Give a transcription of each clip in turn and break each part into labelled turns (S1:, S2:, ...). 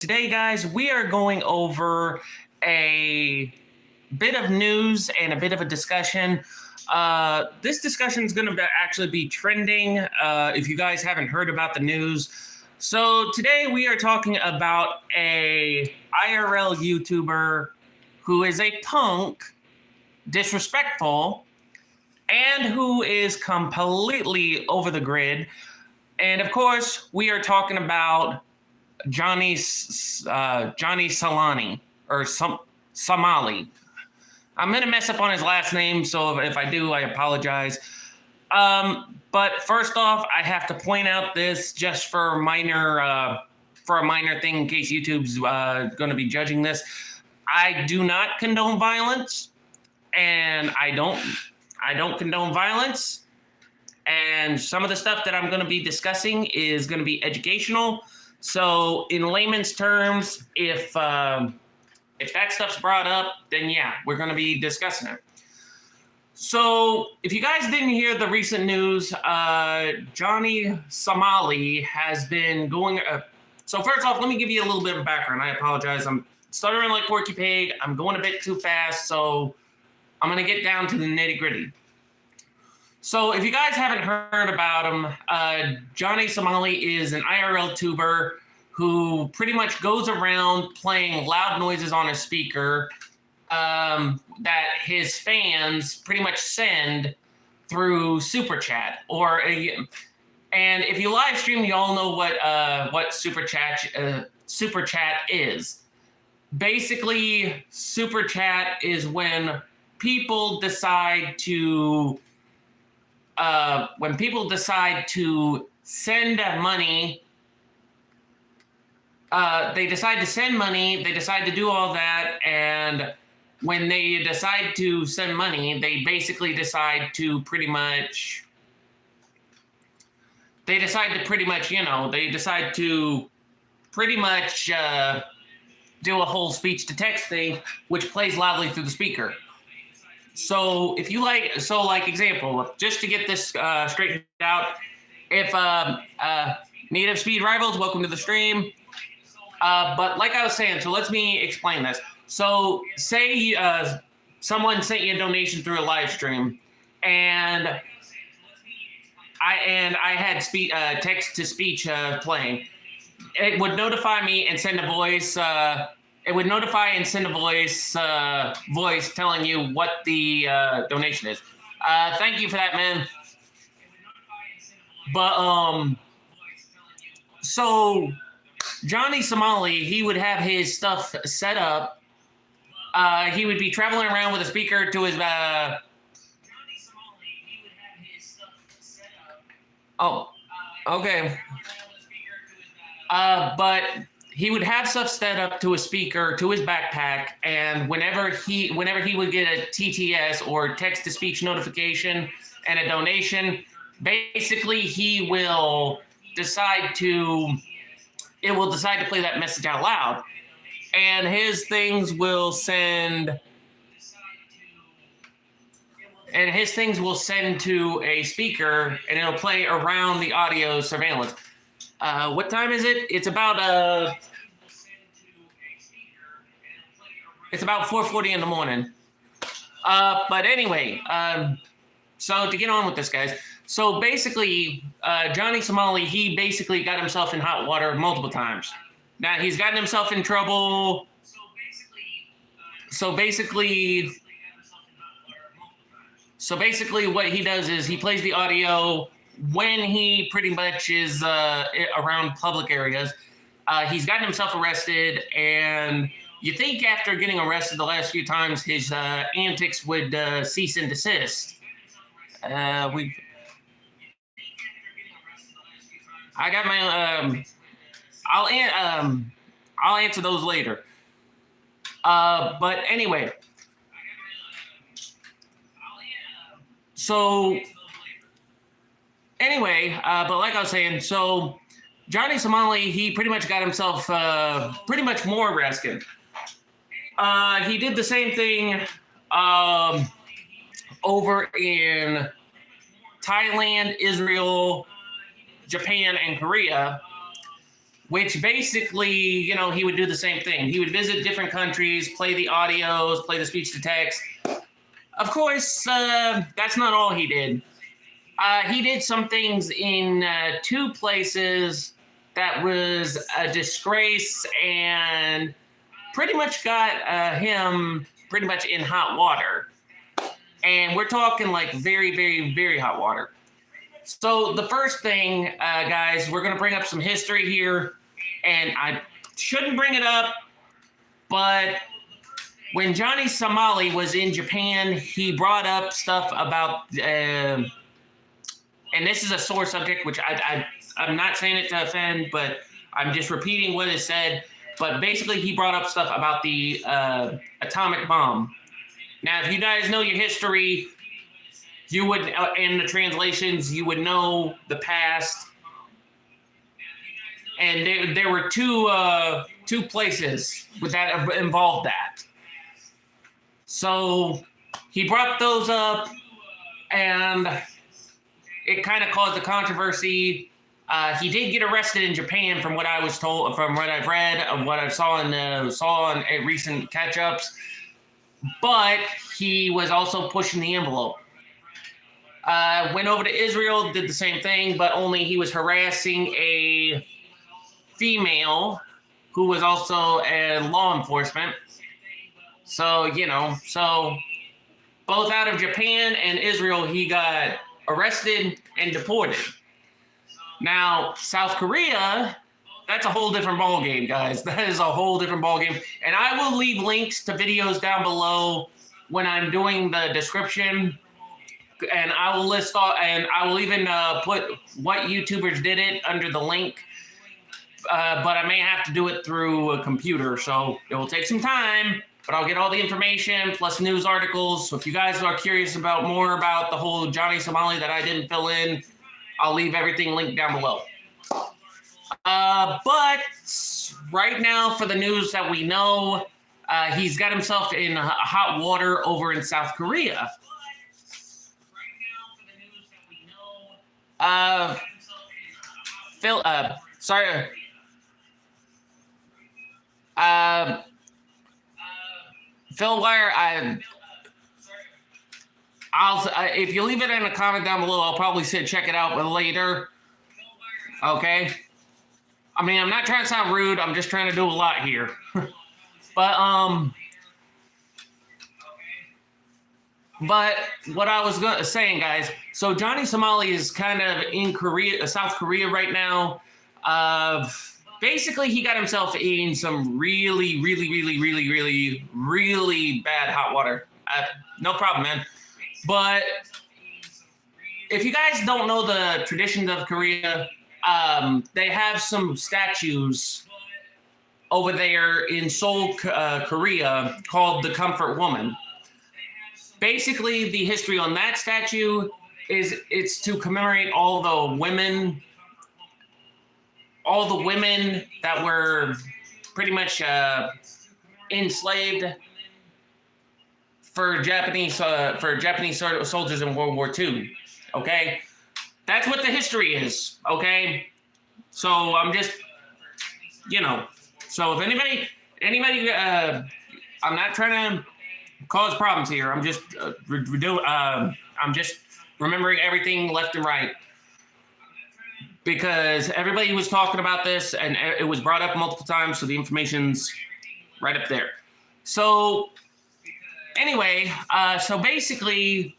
S1: Today, guys, we are going over a bit of news and a bit of a discussion. This discussion is going to actually be trending if you guys haven't heard about the news. So today we are talking about a IRL YouTuber who is a punk, disrespectful, and who is completely over the grid. And of course, we are talking about Johnny Solani or Somali. I'm gonna mess up on his last name, so if I do, I apologize. But first off, I have to point out this just for a minor thing in case YouTube's going to be judging this. I do not condone violence, and I don't condone violence. And some of the stuff that I'm going to be discussing is going to be educational. So, in layman's terms, if that stuff's brought up, then yeah, we're going to be discussing it. So, if you guys didn't hear the recent news, Johnny Somali has been going. So, first off, let me give you a little bit of background. I apologize. I'm stuttering like Porky Pig. I'm going a bit too fast, so I'm going to get down to the nitty gritty. So if you guys haven't heard about him, Johnny Somali is an IRL tuber who pretty much goes around playing loud noises on a speaker that his fans pretty much send through Super Chat. And if you live stream, you all know what Super Chat is. Basically, Super Chat is when people decide to send money, they decide to send money, they decide to do all that, and when they decide to send money, they basically decide to pretty much do a whole speech-to-text thing, which plays loudly through the speaker. So if you example, just to get this straightened out, if Need of Speed Rivals, welcome to the stream. But like I was saying, so let me explain this. So say someone sent you a donation through a live stream, and I had text-to-speech playing. It would notify me and send a voice. It would notify and send a voice telling you what the donation is. Thank you for that, man. But so Johnny Somali, he would have his stuff set up. He would be traveling around with a speaker to his. Oh, okay. But he would have stuff set up to a speaker, to his backpack, and whenever he would get a TTS or text-to-speech notification and a donation, basically it will decide to play that message out loud, and his things will send to a speaker, and it'll play around the audio surveillance. What time is it? It's about 4:40 in the morning. But anyway, so to get on with this, guys. So basically, Johnny Somali, he basically got himself in hot water multiple times. Now he's gotten himself in trouble. So basically, what he does is he plays the audio when he pretty much is around public areas. He's gotten himself arrested, and you think after getting arrested the last few times, his antics would cease and desist. I got my. I'll answer those later. But anyway. So. Anyway, but like I was saying, so Johnny Somali, he pretty much got himself pretty much more arrested. He did the same thing over in Thailand, Israel, Japan, and Korea. which basically, he would do the same thing. He would visit different countries, play the audios, play the speech to text. Of course, that's not all he did. He did some things in 2 places that was a disgrace and pretty much got him pretty much in hot water. And we're talking like very, very, very hot water. So the first thing, guys, we're going to bring up some history here. And I shouldn't bring it up, but when Johnny Somali was in Japan, he brought up stuff about, and this is a sore subject, which I'm not saying it to offend, but I'm just repeating what is said. But basically, he brought up stuff about the atomic bomb. Now, if you guys know your history, you would, in the translations, you would know the past. And there were two places that involved that. So he brought those up, and it kind of caused a controversy. He did get arrested in Japan, from what I was told, from what I've read, of what I saw in recent catch-ups. But he was also pushing the envelope. Went over to Israel, did the same thing, but only he was harassing a female who was also a law enforcement. So, so both out of Japan and Israel, he got arrested and deported. Now, South Korea, that's a whole different ballgame, guys. That is a whole different ballgame. And I will leave links to videos down below when I'm doing the description. And I will list all, and I will even put what YouTubers did it under the link. But I may have to do it through a computer, so it will take some time. But I'll get all the information plus news articles. So if you guys are curious about more about the whole Johnny Somali that I didn't fill in, I'll leave everything linked down below. But right now, for the news that we know, he's got himself in hot water over in South Korea. Phil, sorry. Phil Wire, I'll if you leave it in a comment down below, I'll probably say check it out later. Okay. I mean, I'm not trying to sound rude. I'm just trying to do a lot here. But what I was saying, guys. So Johnny Somali is kind of in South Korea right now. Basically, he got himself in some really, really, really, really, really, really bad hot water. No problem, man. But if you guys don't know the traditions of Korea, they have some statues over there in Seoul, Korea, called the Comfort Woman. Basically, the history on that statue is it's to commemorate all the women that were pretty much enslaved for Japanese soldiers in World War II. Okay, that's what the history is. Okay, so I'm just, so if anybody, I'm not trying to cause problems here. I'm just I'm just remembering everything left and right, because everybody was talking about this and it was brought up multiple times, so the information's right up there. So anyway, so basically,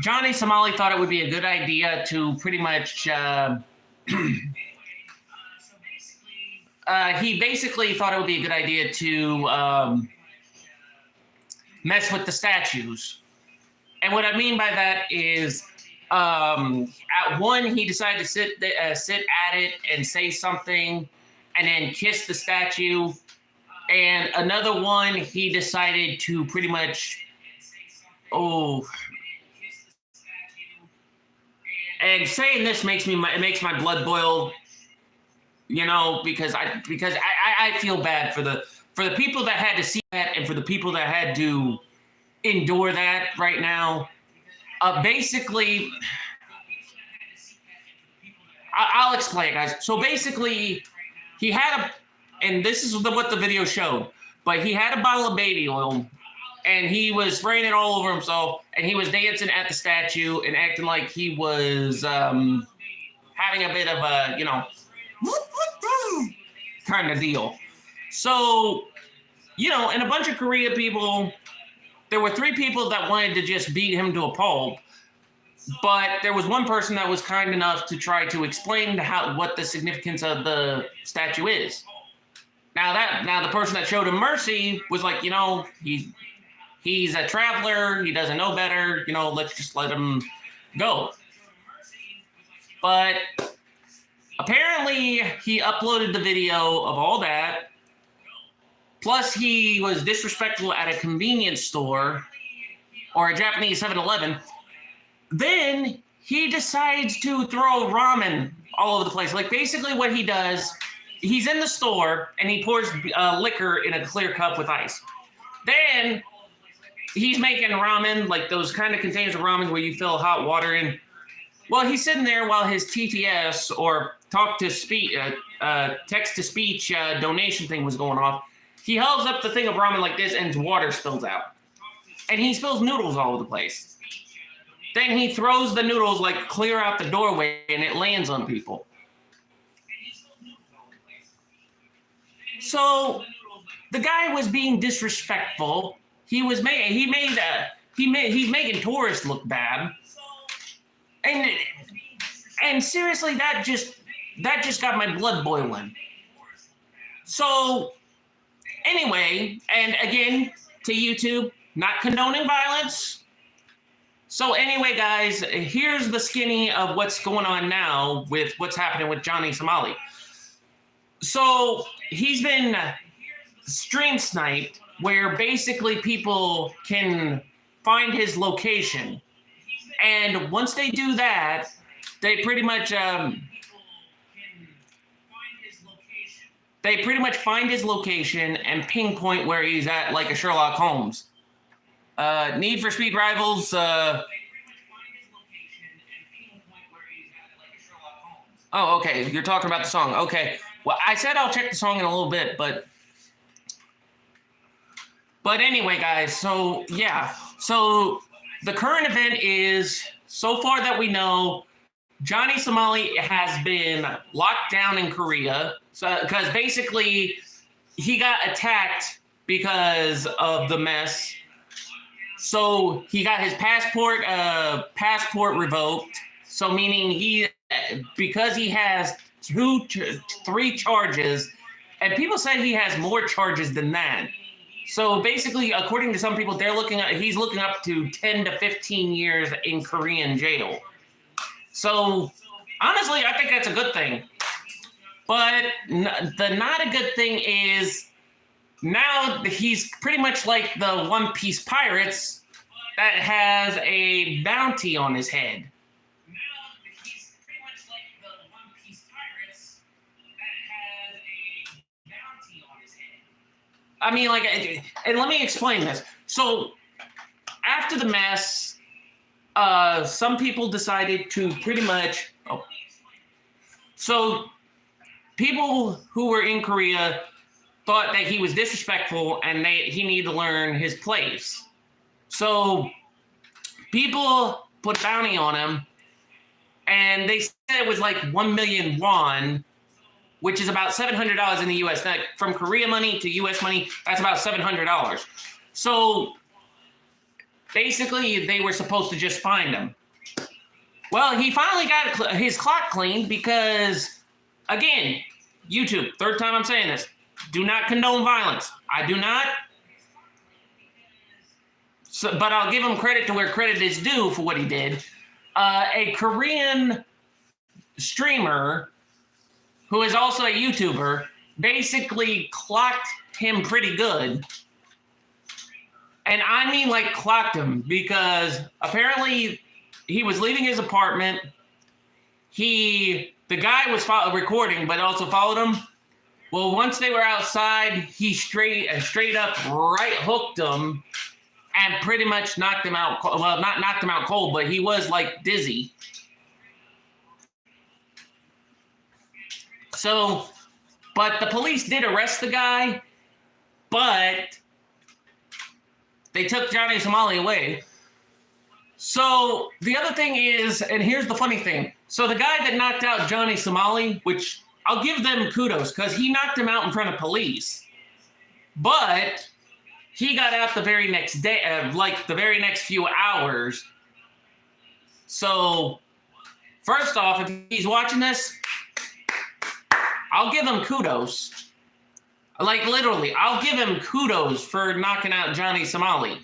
S1: Johnny Somali thought it would be a good idea to pretty much he basically thought it would be a good idea to mess with the statues. And what I mean by that is, at one, he decided to sit at it and say something and then kiss the statue. And another one, he decided to pretty much, and saying this makes my blood boil, because I feel bad for the people that had to see that, and for the people that had to endure that right now. Basically, I'll explain, guys. So basically, he had and this is what the video showed, but he had a bottle of baby oil, and he was spraying it all over himself, and he was dancing at the statue and acting like he was having a bit of a, kind of deal. So, and a bunch of Korea people, there were 3 people that wanted to just beat him to a pulp, but there was one person that was kind enough to try to explain what the significance of the statue is. Now the person that showed him mercy was like, he's a traveler, he doesn't know better, let's just let him go. But apparently he uploaded the video of all that. Plus, he was disrespectful at a convenience store or a Japanese 7-Eleven. Then he decides to throw ramen all over the place. Like, basically what he does, he's in the store and he pours liquor in a clear cup with ice. Then he's making ramen, like those kind of containers of ramen where you fill hot water in. Well, he's sitting there while his TTS or text-to-speech donation thing was going off. He holds up the thing of ramen like this, and water spills out. And he spills noodles all over the place. Then he throws the noodles like clear out the doorway, and it lands on people. So the guy was being disrespectful. He's making tourists look bad. And seriously, that just got my blood boiling. So anyway, and again, to YouTube, not condoning violence. So anyway, guys, here's the skinny of what's going on now with what's happening with Johnny Somali. So he's been stream sniped, where basically people can find his location. And once they do that, they pretty much find his location and pinpoint where he's at, like a Sherlock Holmes. Need for Speed Rivals. Oh, okay. You're talking about the song. Okay. Well, I said I'll check the song in a little bit, but anyway, guys. So yeah. So the current event is, so far that we know, Johnny Somali has been locked down in Korea. So, because basically he got attacked because of the mess. So he got his passport revoked. So meaning because he has 3 charges, and people said he has more charges than that. So basically, according to some people, he's looking up to 10 to 15 years in Korean jail. So honestly, I think that's a good thing. But the not a good thing is now he's pretty much like the One Piece pirates that has a bounty on his head. I mean, like, and let me explain this. So after the mess, some people decided to pretty much, so people who were in Korea thought that he was disrespectful and he needed to learn his place. So people put a bounty on him, and they said it was like 1 million won, which is about $700 in the U.S. Now, from Korea money to U.S. money, that's about $700. So basically, they were supposed to just find him. Well, he finally got his clock cleaned because, again, YouTube, 3rd time I'm saying this, do not condone violence. I do not. So, but I'll give him credit to where credit is due for what he did. A Korean streamer who is also a YouTuber basically clocked him pretty good. And I mean, like, clocked him, because apparently he was leaving his apartment. The guy was recording, but also followed him. Well, once they were outside, he straight up right hooked him and pretty much knocked him out. Well, not knocked him out cold, but he was like dizzy. So But the police did arrest the guy, but they took Johnny Somali away. So the other thing is, and here's the funny thing. So the guy that knocked out Johnny Somali, which I'll give them kudos because he knocked him out in front of police, but he got out the very next day, like the very next few hours. So first off, if he's watching this, I'll give him kudos. Like literally, I'll give him kudos for knocking out Johnny Somali.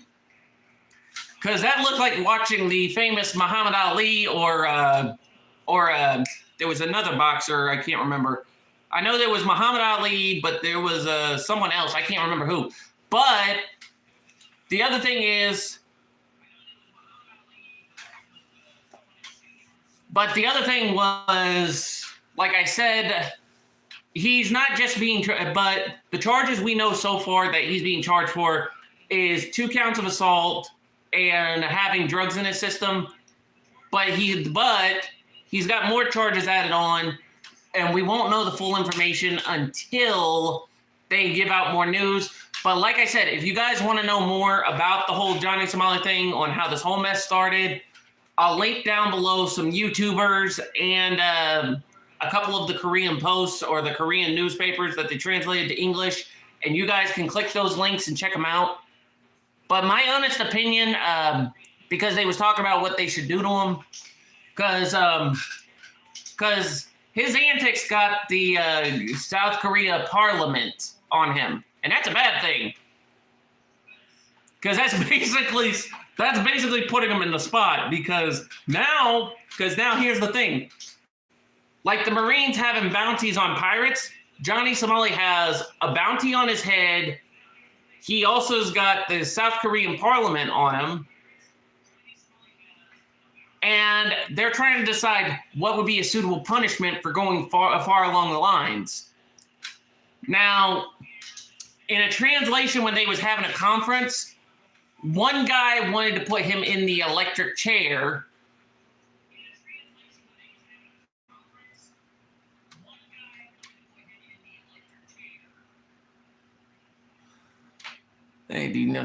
S1: Because that looked like watching the famous Muhammad Ali or there was another boxer, I can't remember. I know there was Muhammad Ali, but there was someone else, I can't remember who. But the other thing is, was, like I said, he's not just being, but the charges we know so far that he's being charged for is 2 counts of assault and having drugs in his system. But he's got more charges added on, and we won't know the full information until they give out more news. But like I said, if you guys want to know more about the whole Johnny Somali thing, on how this whole mess started, I'll link down below some YouTubers and a couple of the Korean posts or the Korean newspapers that they translated to English, and you guys can click those links and check them out. But my honest opinion, because they was talking about what they should do to him, because his antics got the South Korea parliament on him, and that's a bad thing. Because that's basically putting him in the spot. Because now here's the thing. Like the Marines having bounties on pirates, Johnny Somali has a bounty on his head. He also has got the South Korean parliament on him. And they're trying to decide what would be a suitable punishment for going far along the lines. Now, in a translation when they was having a conference, one guy wanted to put him in the electric chair. Hey, do you know?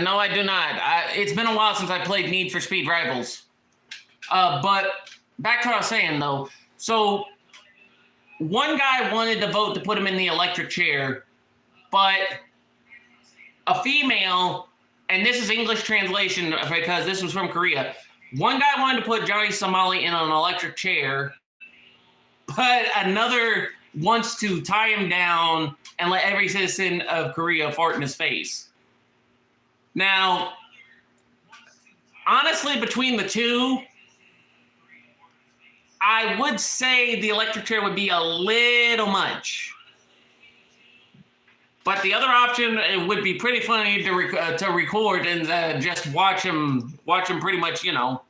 S1: No, I do not. It's been a while since I played Need for Speed Rivals. But back to what I was saying, though. So one guy wanted to vote to put him in the electric chair, but a female, and this is English translation because this was from Korea. One guy wanted to put Johnny Somali in an electric chair, but another wants to tie him down and let every citizen of Korea fart in his face. Now, honestly, between the two, I would say the electric chair would be a little much. But the other option, it would be pretty funny to record and just watch him pretty much, you know.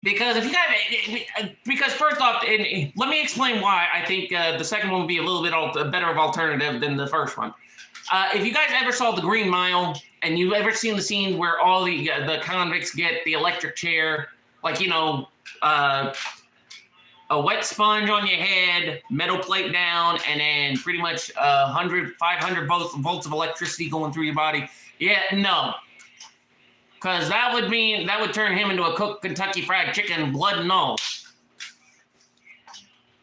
S1: Because if you guys, because first off, and let me explain why I think the second one would be a little bit better of alternative than the first one. If you guys ever saw The Green Mile, and you've ever seen the scene where all the convicts get the electric chair, like, you know, a wet sponge on your head, metal plate down, and then pretty much 500 volts of electricity going through your body. Yeah, no. Because that would turn him into a cooked Kentucky Fried Chicken, blood and all.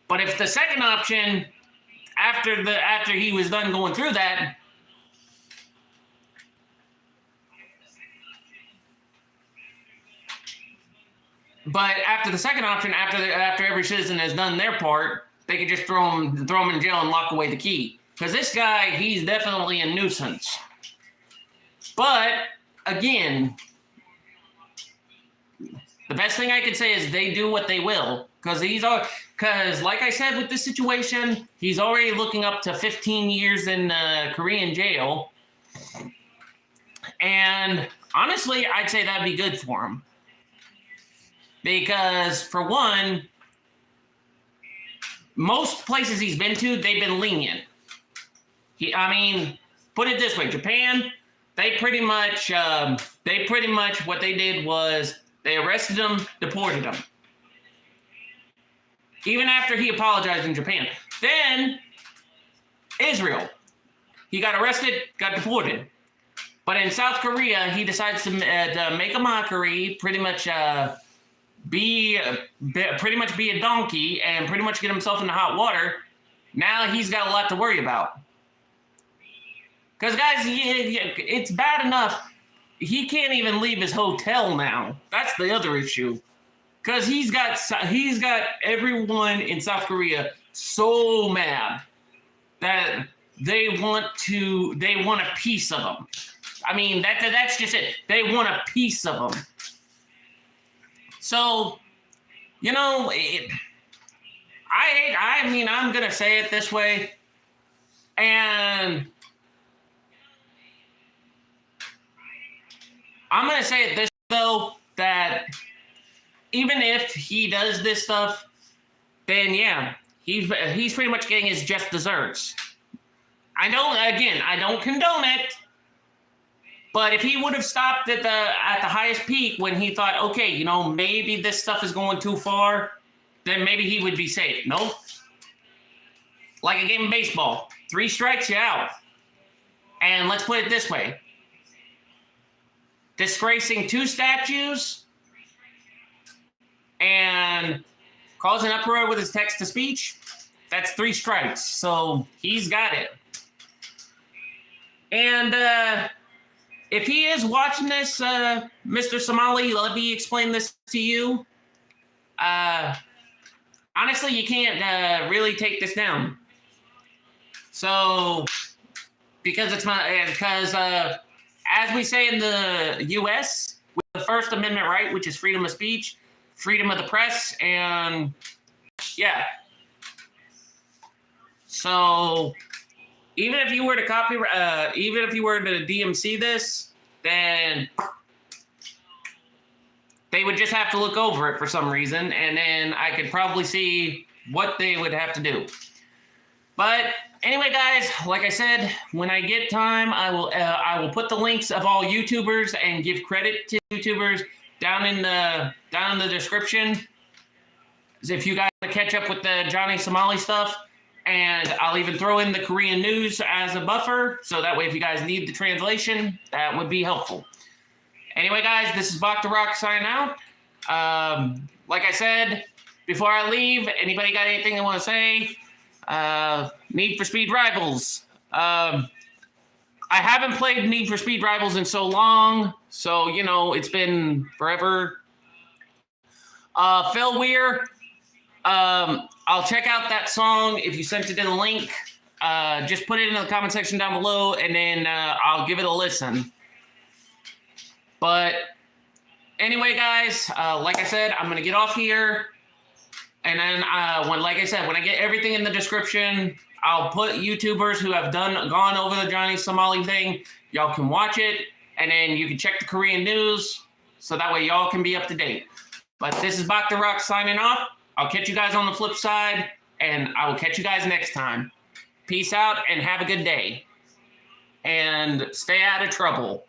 S1: But if the second option, after he was done going through that, but after the second option, after every citizen has done their part, they could just throw him in jail and lock away the key. Because this guy, he's definitely a nuisance. But again, the best thing I could say is they do what they will. Because like I said with this situation, he's already looking up to 15 years in Korean jail. And honestly, I'd say that'd be good for him. Because, for one, most places he's been to, they've been lenient. I mean, put it this way, Japan, they pretty much, what they did was they arrested him, deported him. even after he apologized in Japan. Then Israel, he got arrested, got deported. But in South Korea, he decides to make a mockery, pretty much be a donkey and pretty much get himself into hot water. Now he's got a lot to worry about. Because guys, it's bad enough he can't even leave his hotel now. That's the other issue. Because he's got everyone in South Korea so mad that they want a piece of him. I mean, that's just it. They want a piece of him. So, you know, I'm going to say it this way. And I'm going to say it this way, though, that even if he does this stuff, then yeah, he's pretty much getting his just desserts. I don't condone it. But if he would have stopped at the highest peak when he thought, okay, you know, maybe this stuff is going too far, then maybe he would be safe. Nope. Like a game of baseball. 3 strikes, you're out. And let's put it this way. Disgracing 2 statues and causing uproar with his text-to-speech, that's 3 strikes. So he's got it. And if he is watching this, Mr. Somali, let me explain this to you. Honestly, you can't really take this down. So, because as we say in the U.S., with the First Amendment right, which is freedom of speech, freedom of the press, and yeah. So, even if you were to DMC this, then they would just have to look over it for some reason, and then I could probably see what they would have to do. But anyway, guys, like I said, when I get time, I will put the links of all YouTubers and give credit to YouTubers down in the description. If you guys want to catch up with the Johnny Somali stuff. And I'll even throw in the Korean news as a buffer, so that way if you guys need the translation, that would be helpful. Anyway, guys, this is Bach the Rock signing out. Like I said, before I leave, anybody got anything they want to say? Need for Speed Rivals. I haven't played Need for Speed Rivals in so long, so, you know, it's been forever. Phil Weir. I'll check out that song if you sent it in a link. Just put it in the comment section down below, and then I'll give it a listen. But anyway, guys, like I said, I'm gonna get off here, and then when I get everything in the description, I'll put YouTubers who have gone over the Johnny Somali thing. Y'all can watch it, and then you can check the Korean news, so that way y'all can be up to date. But this is Bach the Rock signing off. I'll catch you guys on the flip side, and I will catch you guys next time. Peace out, and have a good day. And stay out of trouble.